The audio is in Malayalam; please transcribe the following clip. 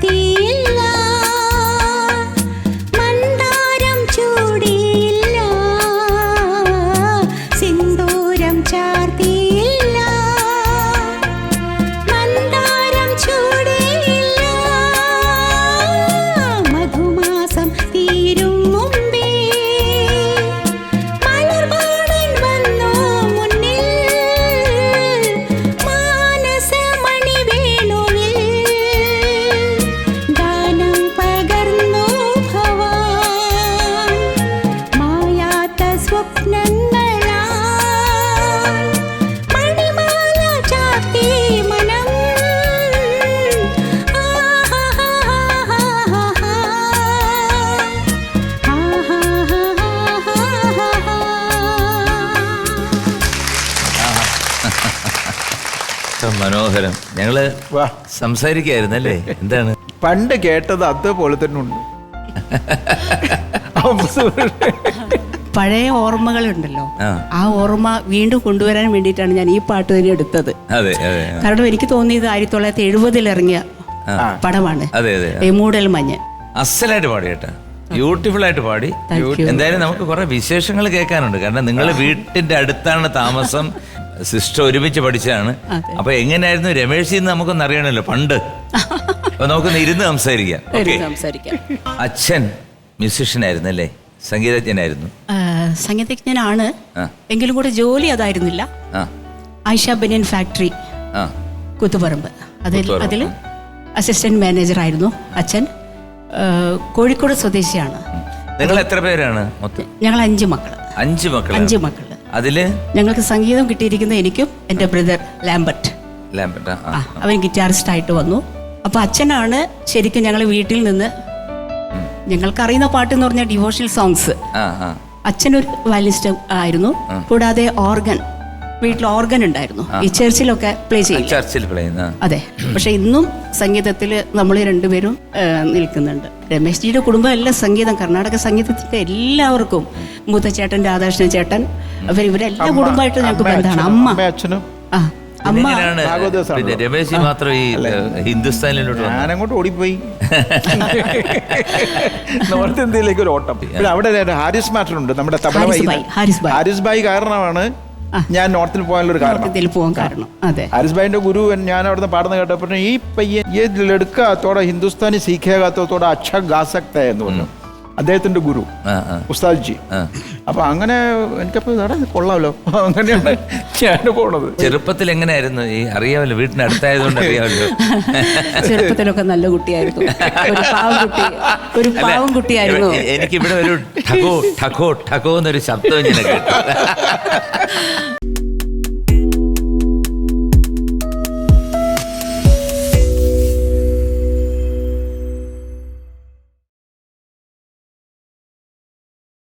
ചാർത്തിയില്ല, മന്ദാരം ചൂടിയില്ല, സിന്ദൂരം ചാർത്തിയില്ല, മന്ദാരം ചൂടിയില്ല, മധുമാസം തീരും മുമ്പേ മലർവാണൻ വന്നു മുന്നിൽ, മാനസമണി വേണുവിൽ ഗാനം പകർന്നു ഭവാൻ, മായാത്ത സ്വപ്നങ്ങളാ മണിമാല ചാർത്തി മനം. മനോഹരം. ഞങ്ങള് വാ, സംസാരിക്കായിരുന്നല്ലേ? എന്താണ് പണ്ട് കേട്ടത് അതേപോലെ തന്നെ ഉണ്ട്. പഴയ ഓർമ്മകളുണ്ടല്ലോ, ആ. ആ ഓർമ്മ വീണ്ടും കൊണ്ടുവരാൻ വേണ്ടിയിട്ടാണ് ഞാൻ ഈ പാട്ട് തന്നെ എടുത്തത്. അതെ അതെ കാരണം എനിക്ക് തോന്നിയത് 1970 ഇറങ്ങിയ പടമാണ് അതെ അതെ മൂടൽ മഞ്ഞ്. അസലായിട്ട് പാടി കേട്ടാ, ബ്യൂട്ടിഫുൾ ആയിട്ട് പാടി. Thank you. എന്തായാലും നമുക്ക് കുറെ വിശേഷങ്ങൾ കേൾക്കാനുണ്ട്. കാരണം നിങ്ങൾ വീട്ടിന്റെ അടുത്താണ് താമസം, സിസ്റ്റർ ഒരുമിച്ച് പഠിച്ചതാണ്. അതെ. അപ്പൊ എങ്ങനെയായിരുന്നു രമേശ് എന്ന് നമുക്കൊന്ന് അറിയണല്ലോ പണ്ട്. അപ്പൊ നമുക്കൊന്ന് ഇരുന്ന് സംസാരിക്കാം. ഓക്കെ. സംസാരിക്കാം. അച്ഛൻ മ്യൂസിഷ്യൻ ആയിരുന്നല്ലേ? സംഗീതജ്ഞനായിരുന്നു. സംഗീതജ്ഞനാണ്, ആ. എങ്കിലും കൂടെ ജോലി അതായിരുന്നില്ല. ആ ആയിഷ ബനിയൻ ഫാക്ടറി ആ കൂത്തുപറമ്പ്, കൂത്തുപറമ്പ്. അതിൽ അസിസ്റ്റന്റ് മാനേജർ ആയിരുന്നു അച്ഛൻ. കോഴിക്കോട് സ്വദേശിയാണ്. നിങ്ങൾ എത്ര പേരാണ് മൊത്തം? ഞങ്ങൾ 5 മക്കൾ. 5 മക്കൾ. 5 മക്കൾ. അതില് ഞങ്ങൾക്ക് സംഗീതം കിട്ടിയിരിക്കുന്നത് എനിക്കും എൻ്റെ ബ്രദർ ലാംബർട്ട്. ലാംബർട്ട്. അവൻ ഗിറ്റാറിസ്റ്റ് ആയിട്ട് വന്നു. അപ്പൊ അച്ഛനാണ് ശരിക്കും ഞങ്ങൾ വീട്ടിൽ നിന്ന്, ഞങ്ങൾക്കറിയുന്ന പാട്ട് എന്ന് പറഞ്ഞാൽ ഡിവോഷണൽ സോങ്സ്. അച്ഛനൊരു വയലിനിസ്റ്റ് ആയിരുന്നു. കൂടാതെ ഓർഗൻ, വീട്ടിൽ ഓർഗൻ ഉണ്ടായിരുന്നു. ഈ ചർച്ചിലൊക്കെ പ്ലേ ചെയ്യും. ചർച്ചിൽ പ്ലേയുന്ന. അതെ. പക്ഷെ ഇന്നും സംഗീതത്തിൽ നമ്മൾ രണ്ടുപേരും നിൽക്കുന്നുണ്ട്. രമേശ് ജിയുടെ കുടുംബം എല്ലാം സംഗീതം, കർണാടക സംഗീതത്തിന്റെ എല്ലാവർക്കും, മൂത്തച്ചേട്ടൻ, രാധാകൃഷ്ണൻ ചേട്ടൻ, ഇവരെല്ലാം കുടുംബമായിട്ട് ഞങ്ങൾക്ക് ബന്ധമാണ്. അമ്മ, അച്ഛനും ആ അമ്മ. പിന്നെ രമേശ് മാത്രം ഈ ഹിന്ദുസ്ഥാനിലോട്ട് ഞാനങ്ങോട്ട് ഓടിപ്പോയി നോർത്ത് ഇന്ത്യയിലേക്ക് ഒരു ഓട്ടം. പിന്നെ അവിടെ ഹാരിസ് മാസ്റ്റർ ഉണ്ട്, നമ്മുടെ തബല ഹാരിസ് ഭായ് കാരണമാണ് ഞാൻ നോർത്തിൽ പോകാനുള്ള ഒരു കാരണം. പോകാൻ കാരണം. അതെ. ഹാരിസ് ഭായിന്റെ ഗുരു ഞാൻ അവിടുന്ന് പാടുന്ന കേട്ടപ്പോൾ ഈ പയ്യൻ ഈ ലഡ്ക തോടെ ഹിന്ദുസ്ഥാനി സീഖേഗാ തോ തോടെ അച്ഛാ ഗാ സക്താ എന്ന് പറഞ്ഞു അദ്ദേഹത്തിന്റെ ഗുരു ഉസ്താദ് ജി. അപ്പൊ അങ്ങനെ എനിക്കപ്പോ കൊള്ളാമല്ലോ, അങ്ങനെയാണ് ഞാൻ പോണത്. ചെറുപ്പത്തിൽ എങ്ങനെയായിരുന്നു? ഈ അറിയാമല്ലോ, വീട്ടിനടുത്തായതുകൊണ്ട് അറിയാമല്ലോ. ചെറുപ്പത്തിലൊക്കെ നല്ല കുട്ടിയായിരുന്നു, ഒരു പാവം കുട്ടിയായിരുന്നു. എനിക്കിവിടെ ഒരു ഠകോ ഠകോ ഠകോ എന്നൊരു ശബ്ദം ഇങ്ങനെ കേട്ടു.